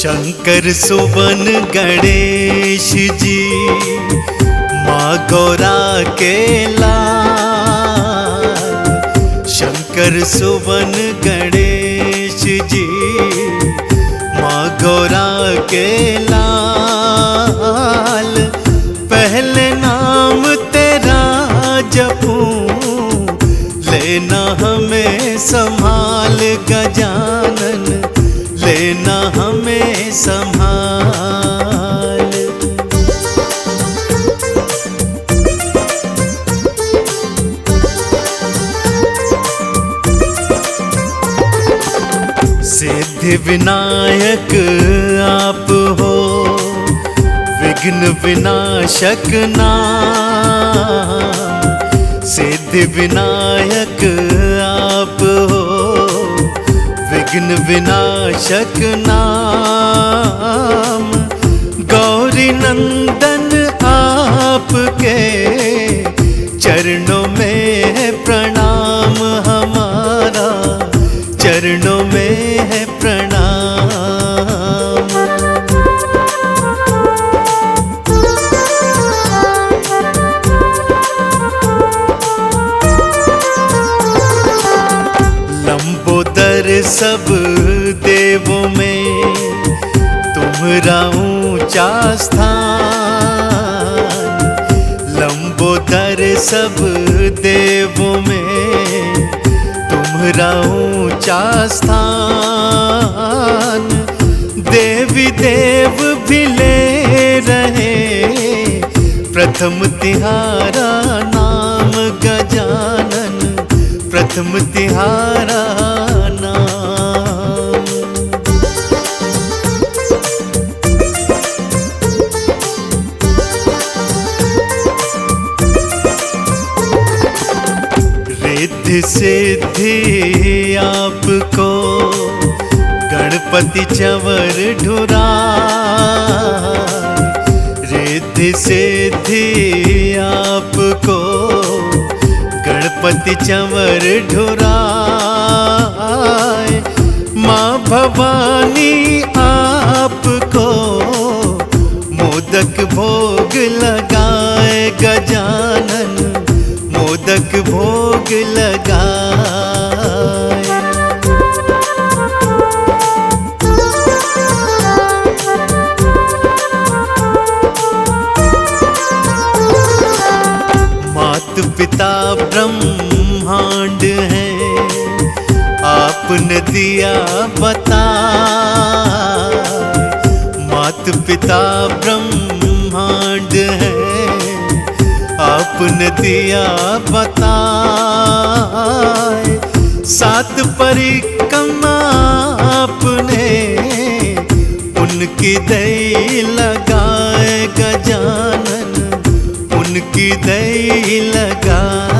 शंकर सुवन गणेश जी माँ गौरा के लाल। शंकर सुवन गणेश जी माँ गौरा के लाल। पहले नाम तेरा जपूं लेना हमें संभाल गजानन, लेना हमें संभाल। सिद्धि विनायक आप हो, विघ्न विनाशक नाम। सिद्धि विनायक आप हो, विघ्न विनाशक नाम। गौरी नंदन आपके चरणों में है प्रणाम हमारा, चरणों में है प्रणाम। लंबोदर सब देवों में तुम्हारा ऊंचा स्थान। लंबोदर सब देवों में तुम्हारा ऊंचा स्थान। देवी देव भी ले रहे प्रथम तिहारा नाम गजानन, प्रथम तिहारा नाम। रिद्धि सिद्धि आपको गणपति चंवर ढुराए। रिद्धि सिद्धि आपको गणपति चंवर ढुराए। माँ भवानी आपको मोदक भोग लगाए गजानन, मोदक भोग लगाए। मात पिता ब्रह्मांड है आपने दिया बता। मात पिता ब्रह्मांड है आपने दिया बता। सात परिक्रमा आपने उनकी दई लगाए गजानन, उनकी दई लगाए।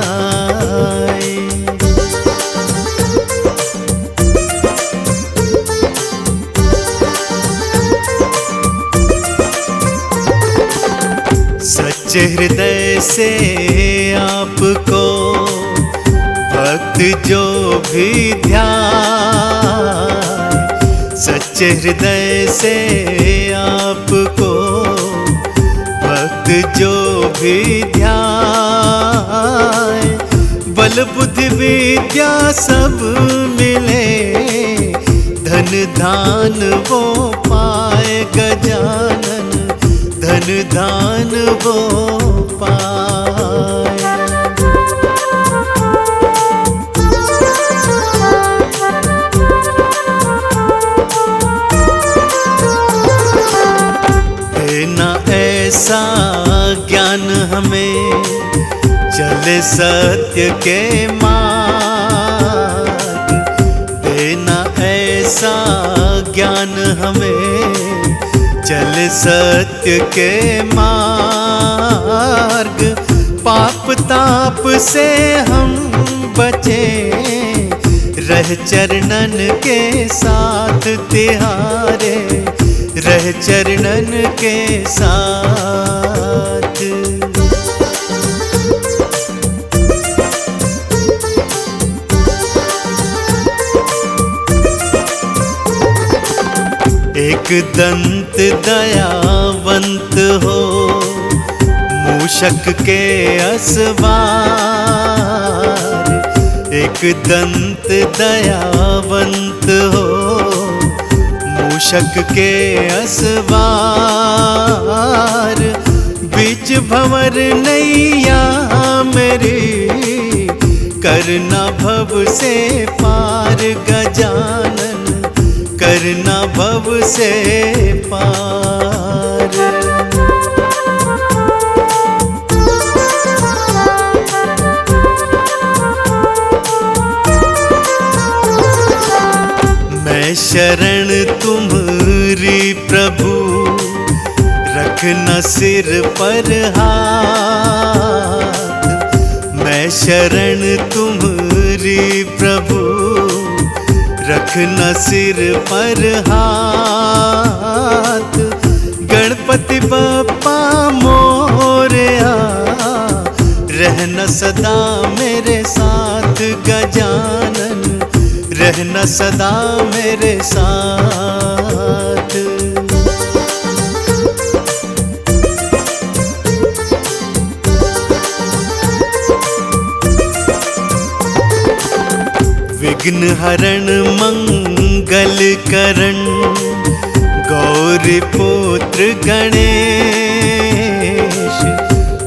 सच्चे हृदय से आपको भक्त जो भी ध्यान। सच्चे हृदय से आपको भक्त जो भी ध्यान। बल बुद्धि विद्या सब मिले, धन धान वो पाए गजानन, धन धान वो पाए। देना ऐसा ज्ञान हमें चले सत्य के मार्ग। देना ऐसा ज्ञान हमें चले सत्य के मार्ग। पाप ताप से हम बचे रह चरणन के साथ तिहारे, रह चरणन के साथ। एक दंत दयावंत हो, मूषक के असवार। एक दंत दयावंत हो, मूषक के असवार। बीच भंवर नैया मेरी, करना भव से पार गजानन, करना भव से पार। मैं शरण तुम्हारी प्रभु, रखना सिर पर हाथ। मैं शरण तुम्हारी प्रभु, रखना सिर पर हाथ। गणपति बप्पा मोरया, रहना सदा मेरे साथ गजानन, रहना सदा मेरे साथ। विघ्न हरण मंगल करण, गौरी पुत्र गणेश।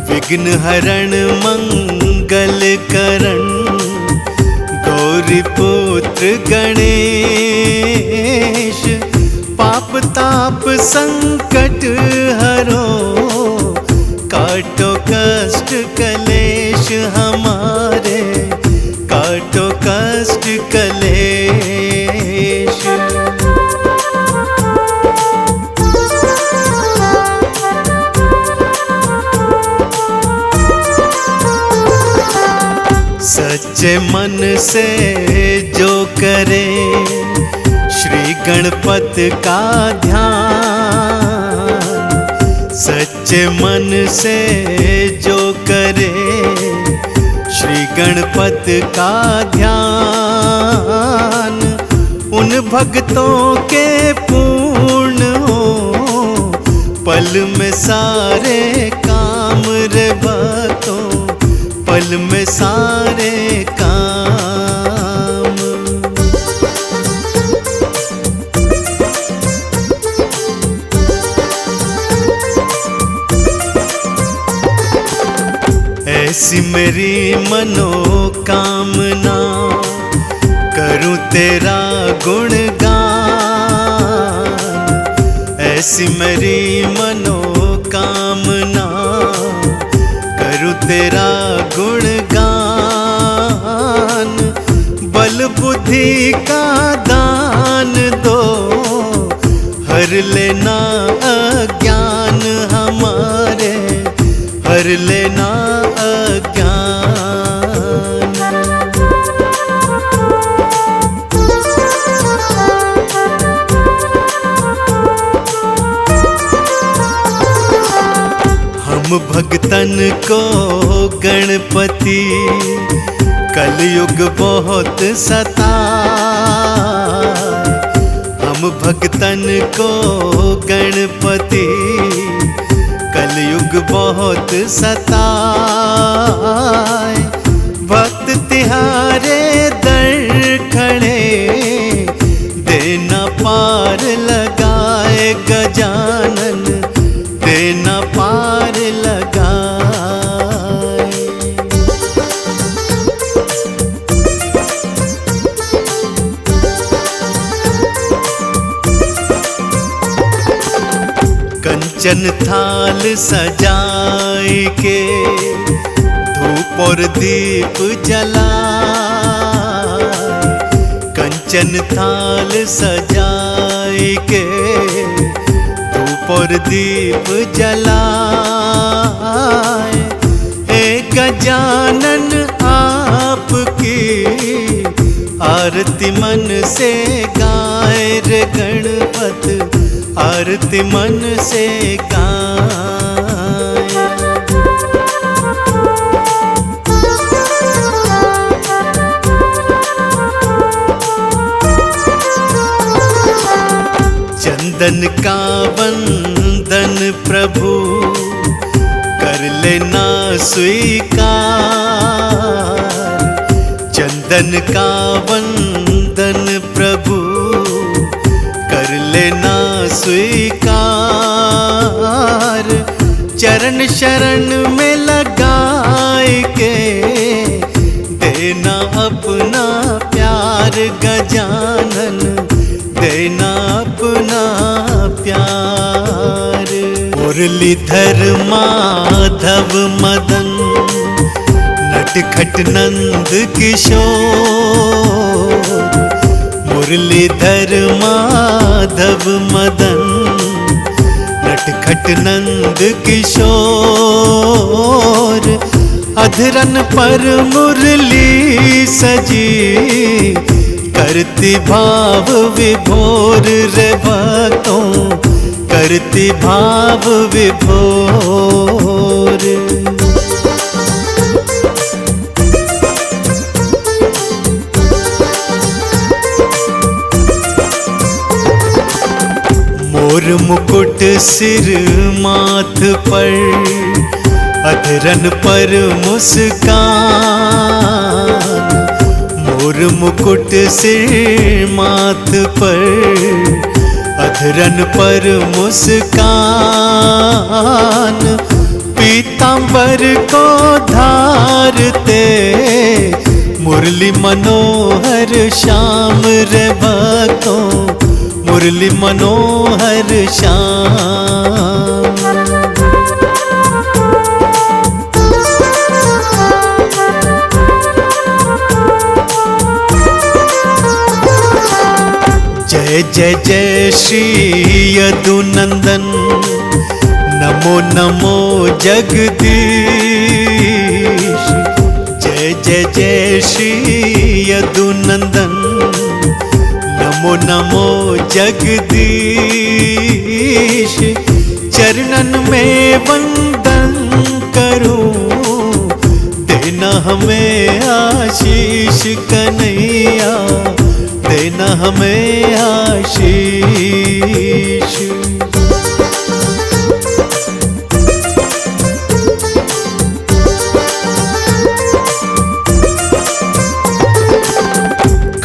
विघ्न हरण मंगल करण, गौरी पुत्र गणेश। पाप ताप संकट हरो, काटो कष्ट कलेश हमारे, काटो कष्ट कलेश। सच्चे मन से जो करे, श्री गणपति का ध्यान। सच्चे मन से जो करे, श्री गणपति का ध्यान। उन भक्तों के पूर्ण हो, पल में सारे काम रे भक्तों, पल में सारे काम। ऐसी मेरी मनोकामना, करूं तेरा गुणगान। ऐसी मेरी मनोकामना, करूं तेरा गुणगान। बल बुद्धि का दान दो, हर लेना अज्ञान हमारे, हर लेना अज्ञान। हम भक्तन को गणपति, कलयुग बहुत सताए। हम भक्तन को गणपति, कलयुग बहुत सताए। भक्त तिहारे दर खड़े, देना पार लगाए गजानन, देना पार लगाए। कंचन थाल सजाए के, धूप और दीप जलाए। कंचन थाल सजाए के, धूप और दीप जलाए। हे गजानन आपकी, आरती मन से गाए रे गणपति, आरती मन से गाए। चंदन का वंदन प्रभु कर लेना स्वीकार। चंदन का वंदन प्रभु कर लेना स्वीकार। चरण शरण में लगाए के देना अपना प्यार गजानन, देना अपना प्यार। मुरलीधर माधव मदन नटखट नंद किशोर। मुरलीधर माधव मदन नटखट नंद किशोर। अधरन पर मुरली सजी करती भाव विभोर रे भक्तों, करती भाव विभोर। मोर मुकुट सिर माथ पर, अधरन पर मुस्कान। मोर मुकुट सिर माथ पर, अधरन पर मुस्कान। पीतांबर को धारते मुरली मनोहर श्याम रे भक्तों, मुरली मनोहर श्याम। जय जय जय श्री यदुनंदन, नमो नमो जगदीश। जय जय जय श्री यदुनंदन, नमो नमो जगदीश। चरणन में वंदन करूं, देना हमें आशीष कन्हैया, देना हमें आशीष।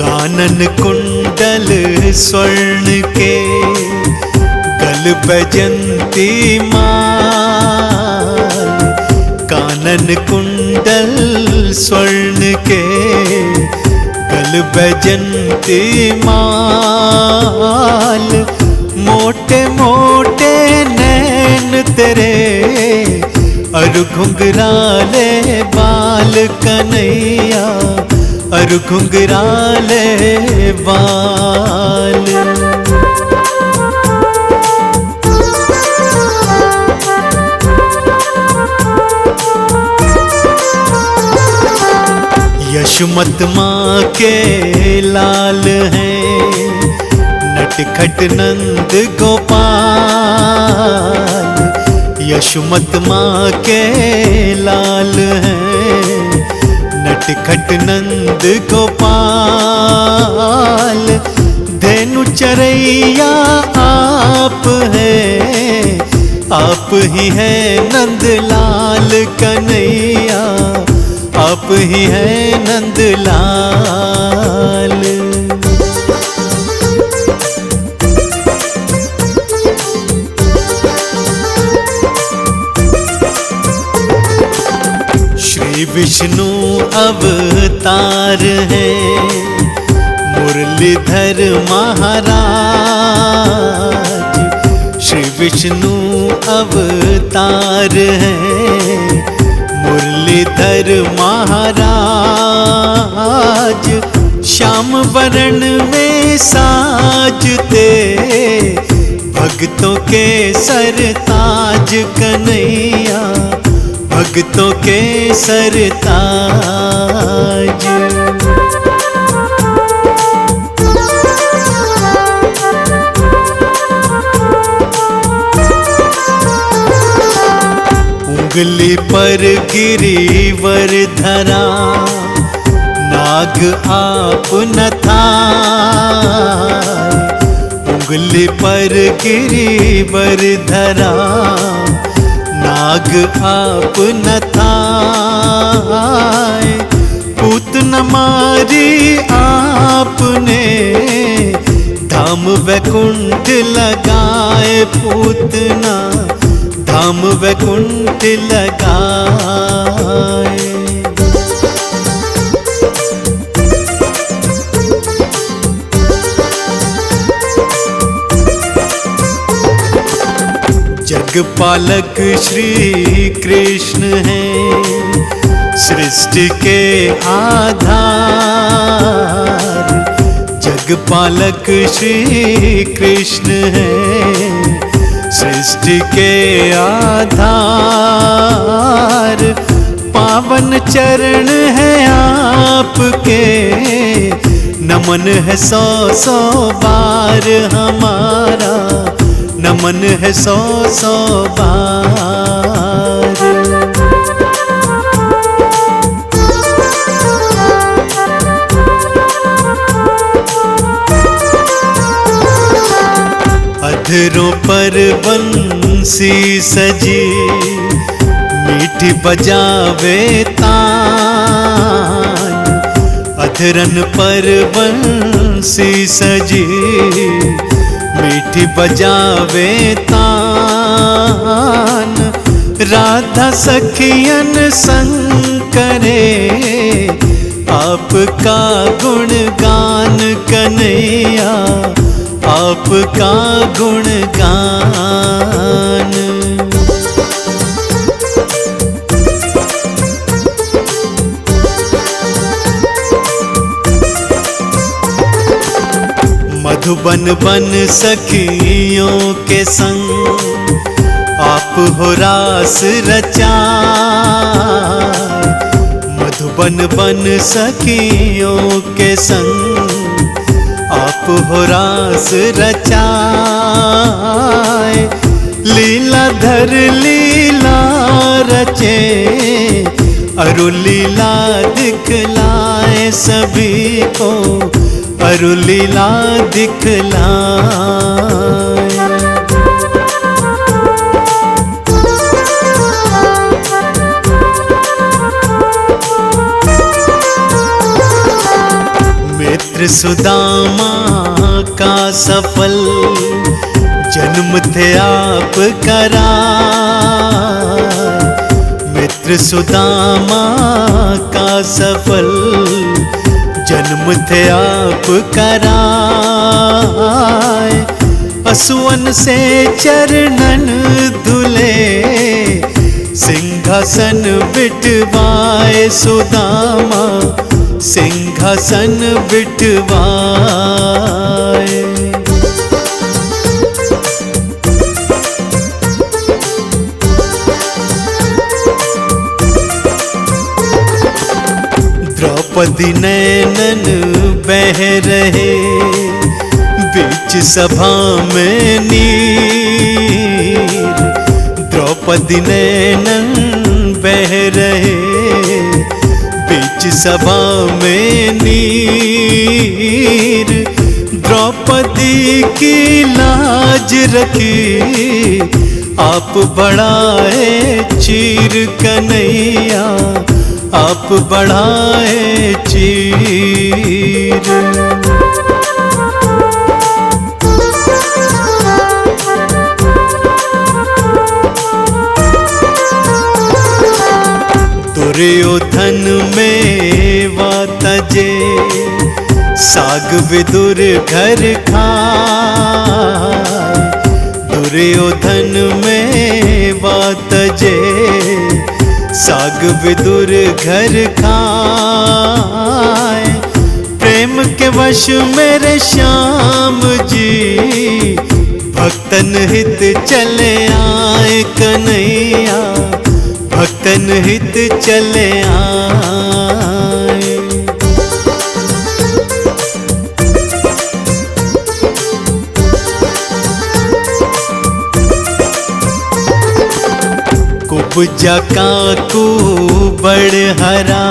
कानन कुंडल स्वर्ण के, गल बैजंती माल। कानन कुंडल स्वर्ण के, गल बैजंती माल। मोटे मोटे नैन तेरे, और घुंघराले बाल कन्हैया, और घुंघराले बाल। यशोमत माँ के लाल हैं, नटखट नंद गोपाल। यशोमत माँ के लाल हैं, नटखट नंद गोपाल। धेनु चरैया आप हैं, आप ही हैं नंदलाल कन्हैया, आप ही हैं नंदलाल। श्री विष्णु अवतार हैं, मुरलीधर महाराज। श्री विष्णु अवतार हैं, मुरलीधर महाराज। श्याम वरण में साजते भक्तों के सरताज कन्हैया, भक्तों के सरताज। उंगली पर गिरिवर धरा, नाग आप न था। उंगली पर गिरिवर धरा, नाग आप न थाए। पूतना मारी आपने, धाम वैकुंठ लगाए। पूतना धाम वैकुंठ लगाए। जगपालक श्री कृष्ण हैं, सृष्टि के आधार। जगपालक श्री कृष्ण हैं, सृष्टि के आधार। पावन चरण है आपके, नमन है सौ सौ बार हमारा, नमन है सौ सौ बार। अधरों पर बंसी सजी, मीठी बजावे तान। अधरन पर बंसी सजी, मीठी बजावे तान। राधा सखियन संग करे, आपका गुणगान कन्हैया, आपका गुणगान। मधुबन बन सखियों के संग, आप हो रास रचाए। मधुबन बन सखियों के संग, आप हो रास रचाए। लीलाधर लीला रचे, अरु लीला दिखलाए सभी को, अरु लीला दिखलाए। मित्र सुदामा का सफल, जन्म थे आप कराए। मित्र सुदामा का सफल, जन्म थे आप कराए। असुवन से चरणन धुले, सिंहासन बिठवाए सुदामा, सिंहासन बिठवाए। द्रौपदी नैनन बह रहे, बीच सभा में नीर। द्रौपदी नैनन बह रहे, बीच सभा में नीर। द्रौपदी की लाज रखी, आप बढ़ाए चीर कन्हैया, आप बढ़ाए चीर। दुर्योधन में वातजे, साग विदुर घर खाए। दुर्योधन में वातजे, साग विदुर घर खाए। प्रेम के वश मेरे श्याम जी, भक्तन हित चले आए कन्हैया, भक्तन हित चले आए। कुब्जा काकू बड़ हरा,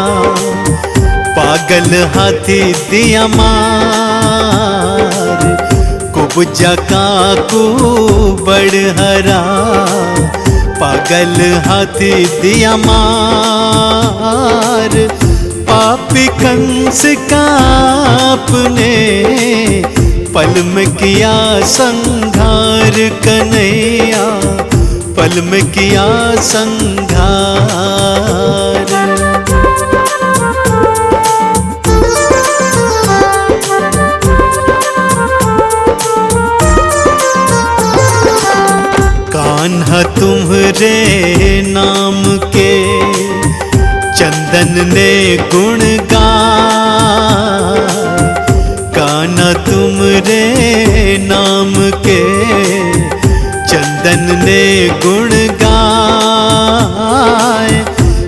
पागल हाथी दिया मार। उपजा काकू बड़हरा, पागल हाथी दिया मार। पापी कंस का आपने पल में किया संहार, कन्हैया पल में किया संहार। कान्हा तुम्हरे नाम के चंदन ने गुण गाए, कान्हा तुम्हरे नाम के चंदन ने गुण गाए।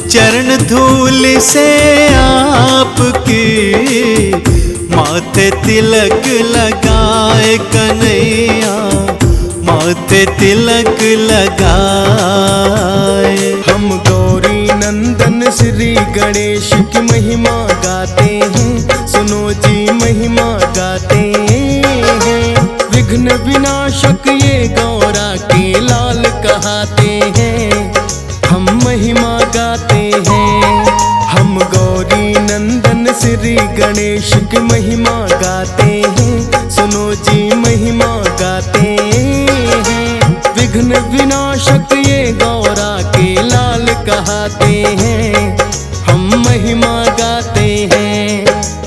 चरण धूल से आपकी माथे तिलक लगाए, कन्हैया माथे तिलक लगाए। हम गौरी नंदन श्री गणेश की महिमा गाते हैं, सुनो जी महिमा गाते हैं। विघ्न विनाशक ये गौरा के लाल कहाते हैं, हम महिमा गाते हैं। हम गौरी नंदन श्री गणेश की महिमा गाते हैं, सुनो जी महिमा गाते हैं। विघ्न विनाशक ये गौरा के लाल कहाते हैं, हम महिमा गाते हैं।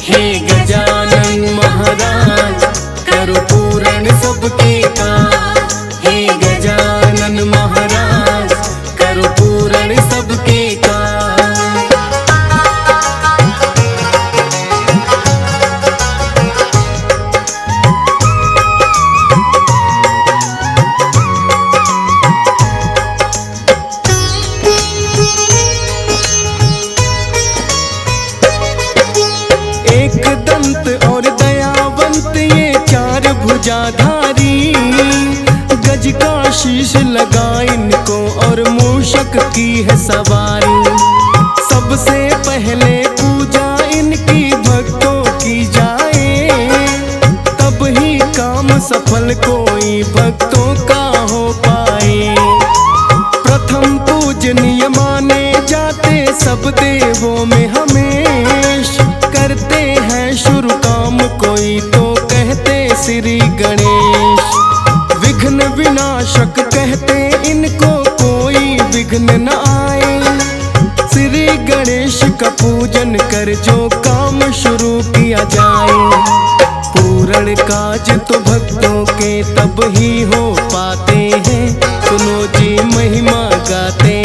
हे गजानन महाराज करो पूर्ण सबके काज, हे गजानन महाराज करो पूर्ण सबके काज। एक दंत और दयावंत ये चार भुजाधारी, गज का शीश लगा इनको और मूषक की है सवारी। सबसे पहले पूजा इनकी भक्तों की जाए, तब ही काम सफल कोई भक्तों का हो पाए। प्रथम पूजनीय माने जाते सब देवों में हमेश, करते हैं शुरू काम कोई तो कहते श्री गणेश। विघ्न विनाशक कहते इनको कोई विघ्न न आए, श्री गणेश का पूजन कर जो काम शुरू किया जाए। पूर्ण काज तो भक्तों के तब ही हो पाते हैं, सुनो जी महिमा गाते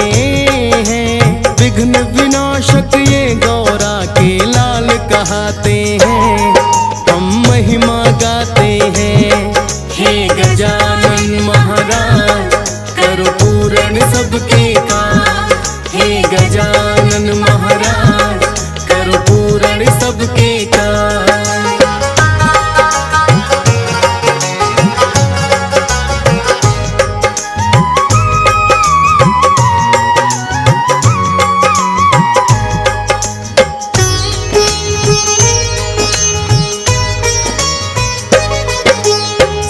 हैं। विघ्न विनाशक ये गौरा के लाल कहाते हैं, हम महिमा गाते हैं। हे गजानन महाराज करो पूर्ण सबके काज, हे गजानन महाराज करो पूर्ण सबके काज।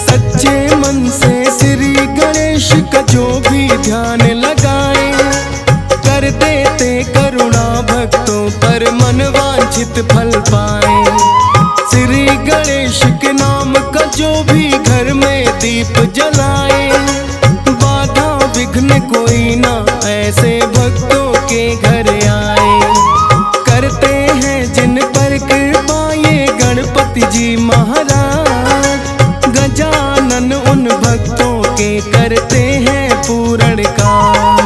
सच्चे मन से श्री गणेश का जो भी ध्यान लगाए, कर देते करुणा भक्तों पर मन वांछित फल पाए। श्री गणेश के नाम का जो भी घर में दीप जलाए, बाधा विघ्न कोई ना ऐसे भक्तों के घर आए। करते हैं जिन पर कृपा ये गणपति जी महाराज, गजानन उन भक्तों के करते हैं पूर्ण काज।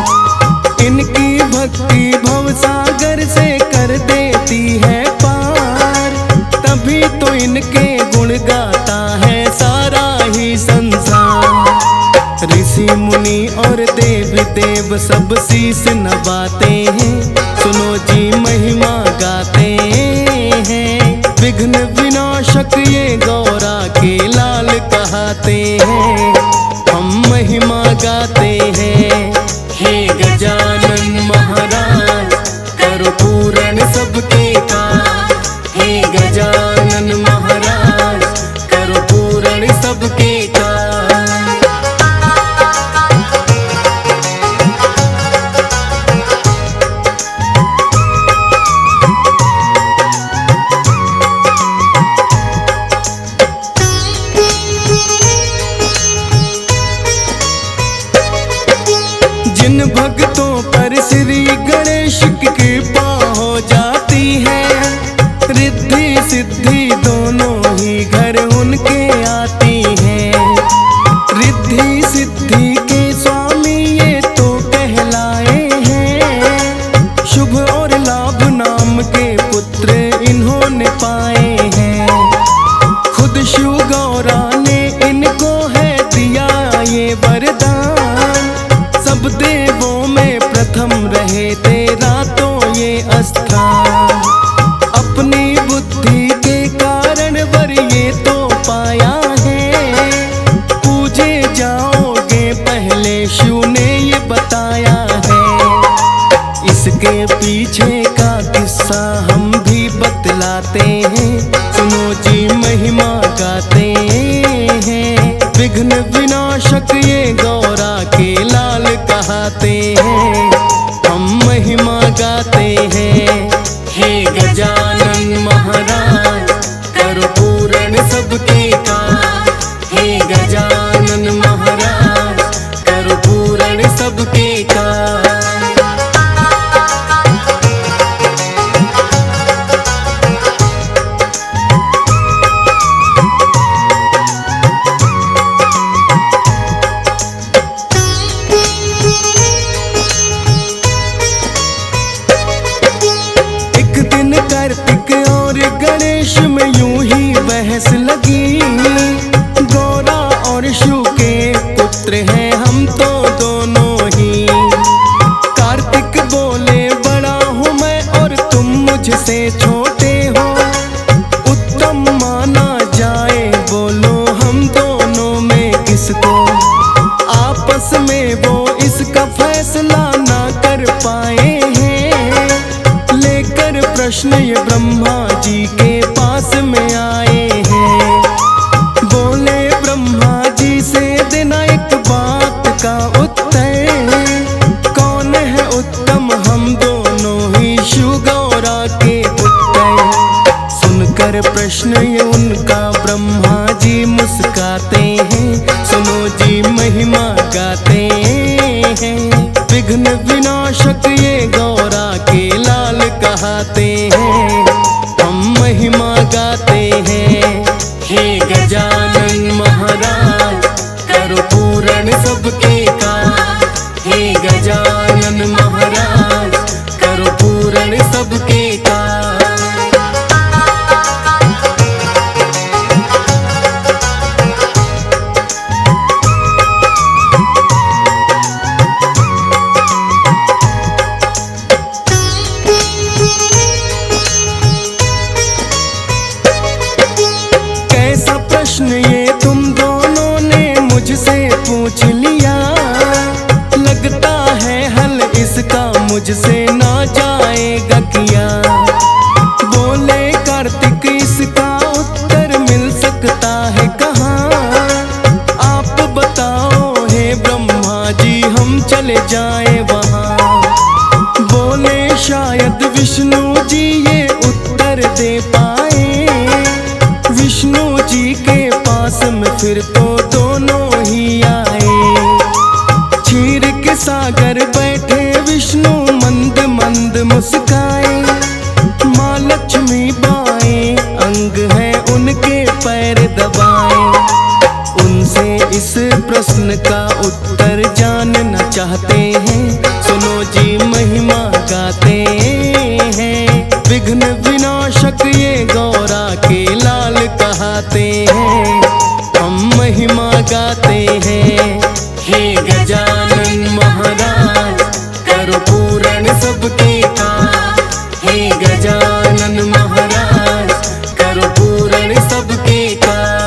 इनकी भक्ति भवसागर से कर देती है पार, तभी तो इनके गुण गाता है सारा ही संसार। ऋषि मुनि और देव देव सब शीस नवाते हैं, सुनो जी महिमा गाते हैं। विघ्न विनाशक ये गौरा के लाल कहाते हैं, हम महिमा गाते हैं। हे गजानन महाराज करो पूर्ण सबके काज, हे गजानन महाराज करो पूर्ण सबके भक्तों पर श्री गणेश की कृपा हो जाती है। रिद्धि सिद्धि दोनों ही घर उनके आती हैं। रिद्धि सिद्धि के स्वामी ये तो कहलाए हैं। शुभ और लाभ नाम के पुत्र इन्होंने पाए हैं। खुद शिव गौरा ने इनको है दिया ये वरदान। सब देवों में प्रथम रहे तेरा तो ये स्थान। अपनी बुद्धि के कारण वर ये तो पाया है। पूजे जाओगे पहले शिव ने ये बताया है। इसके पीछे का किस्सा हम भी बतलाते हैं। सुनो जी महिमा गाते हैं। विघ्न विनाशक ये गौरा के लाल कहते हैं। हम महिमा गाते हैं। हे गजानन महाराज करो पूर्ण सबके काम। हे गजानन महाराज करो पूर्ण सबके काम। कार्तिक और गणेश में यूं ही बहस लगी। गौरा और शिव के पुत्र हैं हम तो दोनों ही। कार्तिक बोले बड़ा हूँ मैं और तुम मुझसे छोटे हो। उत्तम माना जाए बोलो हम दोनों में किसको। आपस में वो इसका फैसला ना कर पाए हैं। लेकर प्रश्न ये ब्रह्मा जी के पास में आए हैं। बोले ब्रह्मा जी से देना एक बात का उत्तर। कौन है उत्तम हम दोनों ही शिव गौरा के पुत्र। सुनकर प्रश्न ये उनका ब्रह्मा जी मुस्काते हैं। सुनो जी महिमा गाते हैं। विघ्न विनाशक ये गौरा के लाल कहते हैं। हम महिमा गाते हैं। हे गजानन महाराज करो पूर्ण सबके काम। हे गजानन महाराज करो पूर्ण सबके काम। प्रश्न ये तुम दोनों ने मुझसे पूछ लिया। लगता है हल इसका मुझसे ना जाएगा किया। बोले कार्तिक इसका उत्तर मिल सकता है कहाँ। आप बताओ हे ब्रह्मा जी हम चले जाएं वहाँ। बोले शायद विष्णु जी ये उत्तर दे पाए। विष्णु जी के पास में फिर तो दोनों ही आए। क्षीर के सागर बैठे विष्णु मंद मंद मुस्काए। माँ लक्ष्मी बाएं अंग है उनके पैर दबाए। उनसे इस प्रश्न का उत्तर जानना चाहते हैं। सुनो जी महिमा गाते हैं। विघ्न विनाशक ये गौरा के लाल कहते हैं। हम महिमा गाते हैं। हे गजानन महाराज करो पूर्ण सबके काम। हे गजानन महाराज करो पूर्ण सबके काम।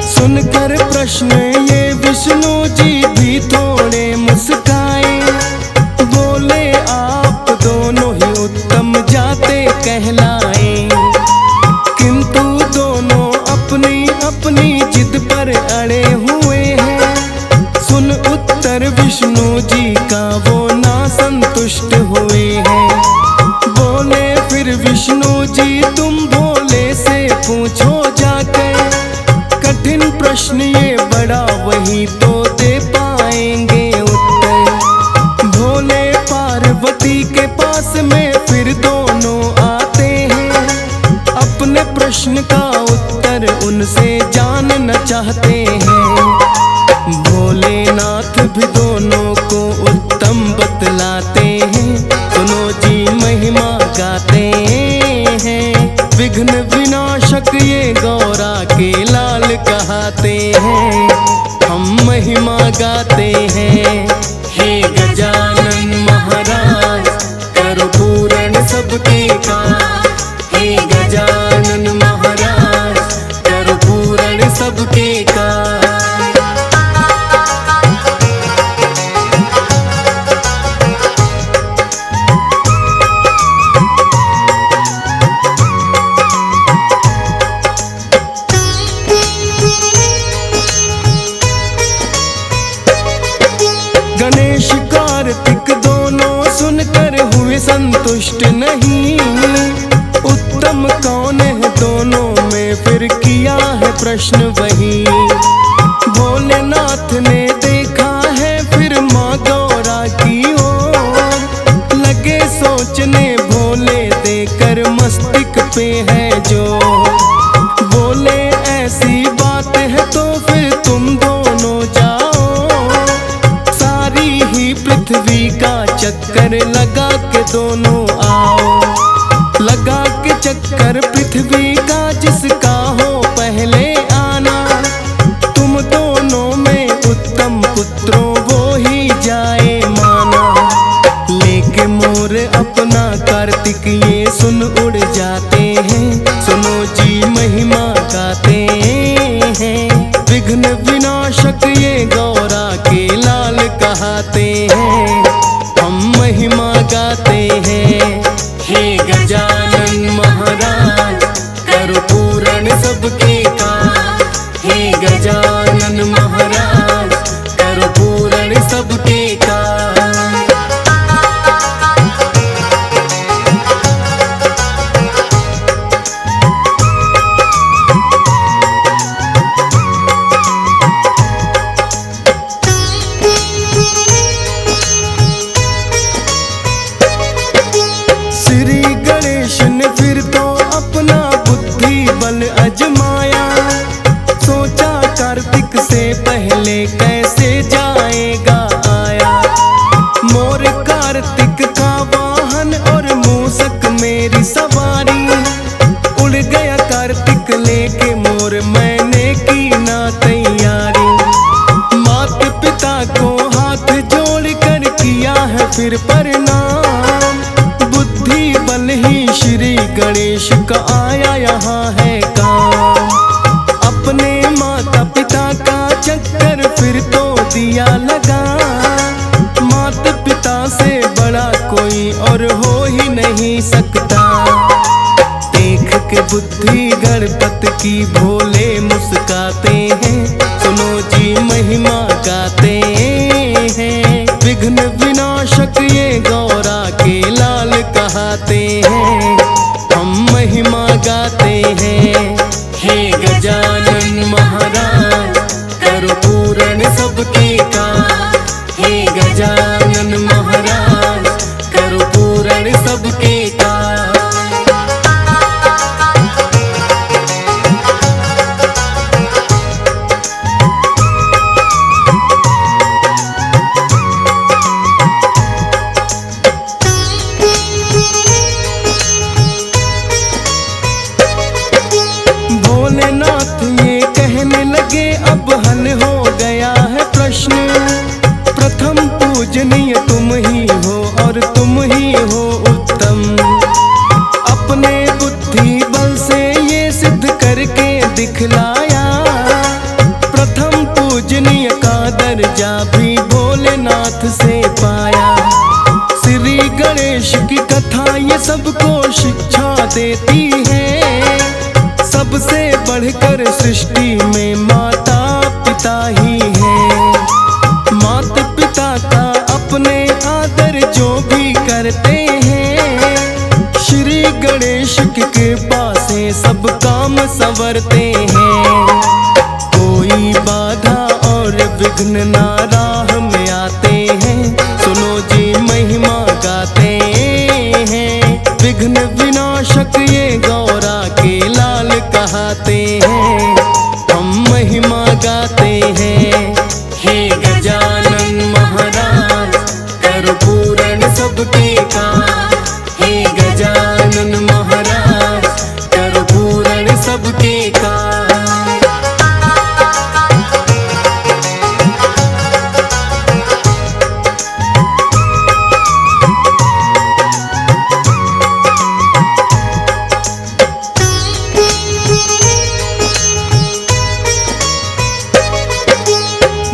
सुनकर प्रश्न ये विष्णु जी भी थोड़े मुस्काए। बोले आप दोनों ही उत्तम जाते कहलाए। किंतु दोनों अपनी अपनी जिद पर अड़े हुए हैं। सुन भी तुम भोले से पूछो जाकर, कठिन प्रश्न ये बड़ा वही तो दे पाएंगे उत्तर। भोले पार्वती के पास में फिर दोनों आते हैं, अपने प्रश्न का उत्तर उनसे जानना चाहते हैं। भोलेनाथ भी दोनों को उत्तम बतलाते हैं, सुनो जी महिमा गाते हैं। विघ्न विनाशक ये गौरा के लाल कहते हैं, हम महिमा गाते हैं। हे गजानन महाराज करो पूर्ण सबके काम, हे गजानन महाराज करो पूर्ण सबके काम। गणेश कार्तिक दोनों सुनकर हुए संतुष्ट नहीं, उत्तम कौन है दोनों में फिर किया है प्रश्न वही। भोलेनाथ ने देखा है फिर माँ गौरा की ओर, लगे सोचने भोले देकर मस्तिष्क पे है जो। बोले ऐसी बात है तो फिर तुम दोनों जाओ, पृथ्वी का चक्कर लगा के दोनों आओ। लगा के चक्कर पृथ्वी का जिसका हो पहले आना, तुम दोनों में उत्तम पुत्रों वो ही जाए माना। लेके मोर अपना कार्तिक ये सुन उड़ जाते हैं, सुनो जी महिमा गाते हैं। विघ्न विनाशक ये गौरा के लाल कहते हैं, हम महिमा गाते हैं। हे गजानन महाराज करो पूर्ण सबके काम, हे गजानन महाराज करो पूर्ण सबके काम। श्री गणेश ने फिर तो अपना बुद्धि बल अजमाया, सोचा कार्तिक से पहले कैसे जाएगा आया। मोर कार्तिक का वाहन और मूसक मेरी सवारी, उड़ गया कार्तिक लेके मोर मैंने की ना तैयारी। मात पिता को हाथ जोड़ कर किया है फिर प्रणाम, बुद्धि बल ही श्री गणेश का आया यहाँ है काम। अपने माता पिता का चक्कर फिर तो दिया लगा, माता पिता से बड़ा कोई और हो ही नहीं सकता। देख के बुद्धि गणपत की भोले मुस्काते हैं, सुनो जी महिमा गाते हैं। विघ्न विनाशक ये गौरा के लाल कहते हैं, हम महिमा गाते हैं। हे गजानन महाराज करो पूर्ण सबके काम, हे गजानन महाराज करो पूर्ण सबके काम। भोलेनाथ ये कहने लगे अब हल हो गया है प्रश्न, प्रथम पूजनीय तुम ही हो और तुम ही हो उत्तम। अपने बुद्धि बल से ये सिद्ध करके दिखलाया, प्रथम पूजनीय का दर्जा भी भोलेनाथ से पाया। श्री गणेश की कथा ये सबको शिक्षा देती है, सबसे बढ़कर सृष्टि में माता पिता ही है। माता पिता का अपने आदर जो भी करते हैं, श्री गणेश की कृपा से सब काम संवरते हैं। कोई बाधा और विघ्न ना राह में आते हैं। सुनो जी महिमा गाते हैं, विघ्न विनाशक ये गौरा के लाल कहाते हैं। हम महिमा गाते हैं, हे गजानन महाराज कर पूर्ण सबके काम। हे गजानन महाराज कर पूर्ण सबके काम।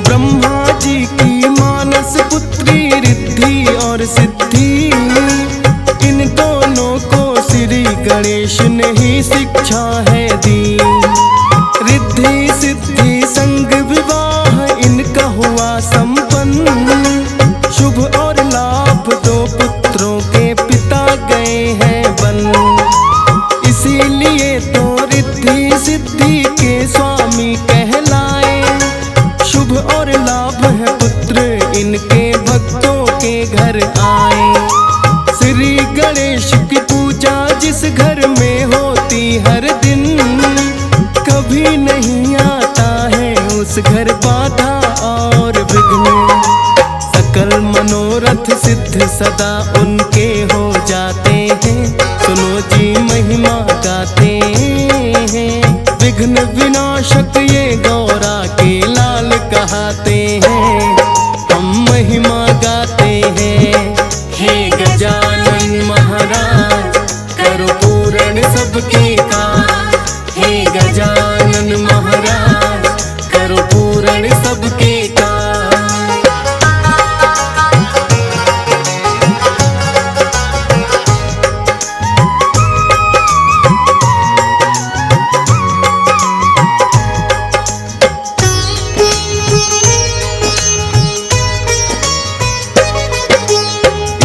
ब्रह्मा जी की मानस पुत्री रिद्धि और सिद्धि, इन दोनों को श्री गणेश ने ही शिक्षा है दी। रिद्धि सिद्धि संग विवाह इनका हुआ संपन्न। शुभ और लाभ दो पुत्रों के पिता गए हैं बन। इसीलिए तो रिद्धि सिद्धि के स्वामी कहलाए। शुभ और लाभ है पुत्र इनके भक्तों के घर आए। श्री गणेश की पूजा जिस घर में होती हर दिन, कभी नहीं आता है उस घर बाधा और विघ्न। सकल मनोरथ सिद्ध सदा उनके हो जाते हैं। सुनो जी महिमा गाते हैं, विघ्न विनाशक ये गौरा के लाल कहाते हैं। हम महिमा गाते हैं, हे गजानन महाराज करो पूर्ण सबके काम। हे गजानन महाराज करो पूर्ण सबके काम।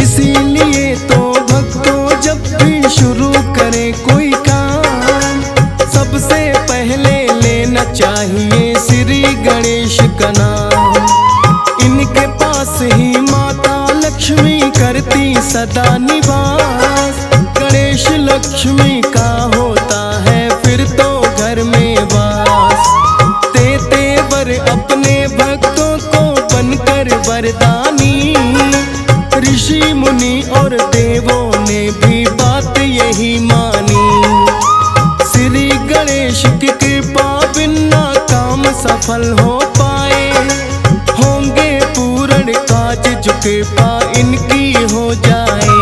इसीलिए तो भक्तों जब भी शुरू करें कोई काम, सबसे पहले लेना चाहिए श्री गणेश का नाम। इनके पास ही माता लक्ष्मी करती सदा निवास। गणेश लक्ष्मी का होता है फिर तो घर में वास। देते वर अपने भक्तों को बनकर वरदानी। ऋषि मुनि और देवों ने भी बात यही मानी। श्री गणेश की कृपा बिना काम सफल हो पाए। होंगे पूर्ण काज जो कृपा इनकी हो जाए।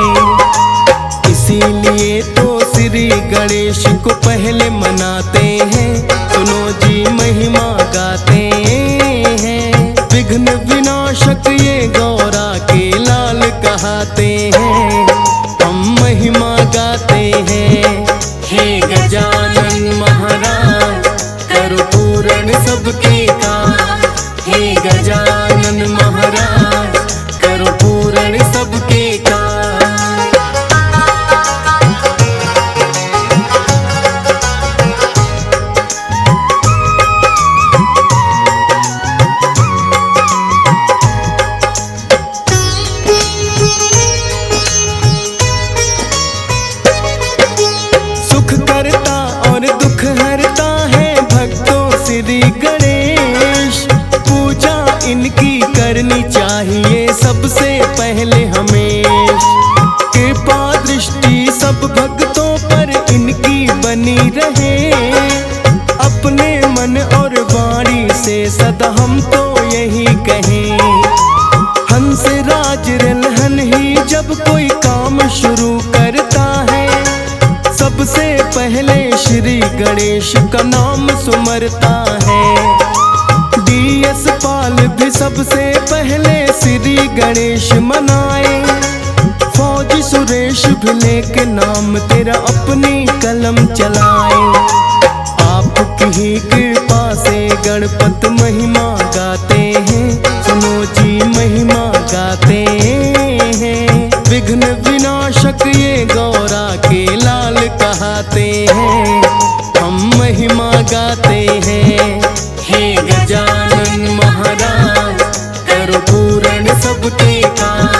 इसीलिए तो श्री गणेश को पहले मनाते हैं। सुनो जी महिमा गाते हैं, विघ्न विनाशक ये गौरा के लाल कहाते हैं। हम महिमा गाते हैं, हे गजानन महाराज करो पूर्ण सबके काम। हे गजानन महाराज करो पूर्ण सबके काम। सुख करता और दुख हरता है भक्तों श्री गणेश। पूजा इनकी करनी चाहिए सबसे पहले हमें। कृपा दृष्टि सब भक्तों पर इनकी बनी रहे। अपने मन और वाणी से सदा हम तो यही कहें। हंस राज रलहन ही जब कोई काम शुरू करता है, सबसे पहले श्री गणेश का नाम सुमरता है। DS पाल भी सबसे पहले श्री गणेश मनाए। फौजी सुरेश भी लेके नाम तेरा अपनी कलम चलाए। आपकी ही कृपा से गणपत महिमा गाते हैं। सुनो जी महिमा गाते हैं, विघ्न विनाशक ये गौरा के लाल कहाते हैं, हम महिमा गाते हैं। हे गजानन महाराज, करो पूर्ण सबके काम।